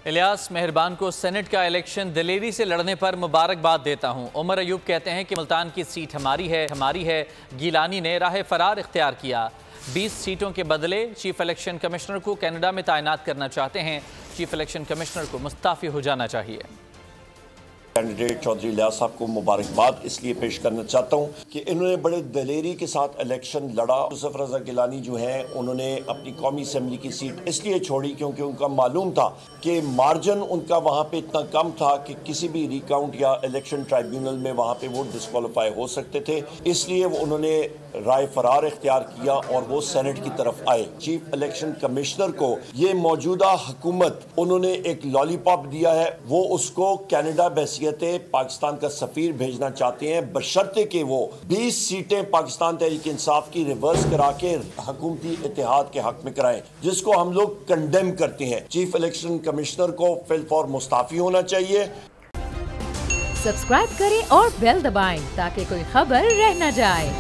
الیاس مہربان کو سینٹ کا الیکشن دلیری سے لڑنے پر مبارکباد دیتا ہوں۔ عمر ایوب کہتے ہیں کہ ملتان کی سیٹ ہماری ہے۔ گیلانی نے راہ فرار اختیار کیا۔ 20 سیٹوں کے بدلے چیف الیکشن کمشنر کو کینیڈا میں تعینات کرنا چاہتے ہیں۔ چیف الیکشن کمشنر کو مستعفی ہو جانا چاہیے۔ کینڈیڈیٹ چودھری الیاس صاحب کو مبارکباد اس لیے پیش کرنا چاہتا ہوں کہ انہوں نے بڑے دلیری کے ساتھ الیکشن لڑا۔ یوسف رضا گیلانی جو ہیں انہوں نے اپنی قومی اسمبلی کی سیٹ اس لیے چھوڑی کیونکہ ان کا معلوم تھا کہ مارجن ان کا وہاں پہ اتنا کم تھا کہ کسی بھی ریکاؤنٹ یا الیکشن ٹرائیبیونل میں وہاں پہ وہ ڈسکوالیفائی ہو سکتے تھے، اس لیے انہوں نے رائے فرار اختیار کیا اور وہ سینٹ کی طرف آئے۔ چیف الیکشن کمشنر کو یہ موجودہ حکومت انہوں نے ایک لالی پاپ دیا ہے، وہ اس کو کینیڈا بحیثیت پاکستان کا سفیر بھیجنا چاہتے ہیں، بشرطے کہ وہ 20 سیٹیں پاکستان تحریک انصاف کی ریورس کرا کے حکومتی اتحاد کے حق میں کرائیں، جس کو ہم لوگ کنڈیم کرتے ہیں۔ چیف الیکشن کمشنر کو فی الفور مستعفی ہونا چاہیے۔ سبسکرائب کریں اور بیل دبائیں تاکہ کوئی خبر رہ نہ جائے۔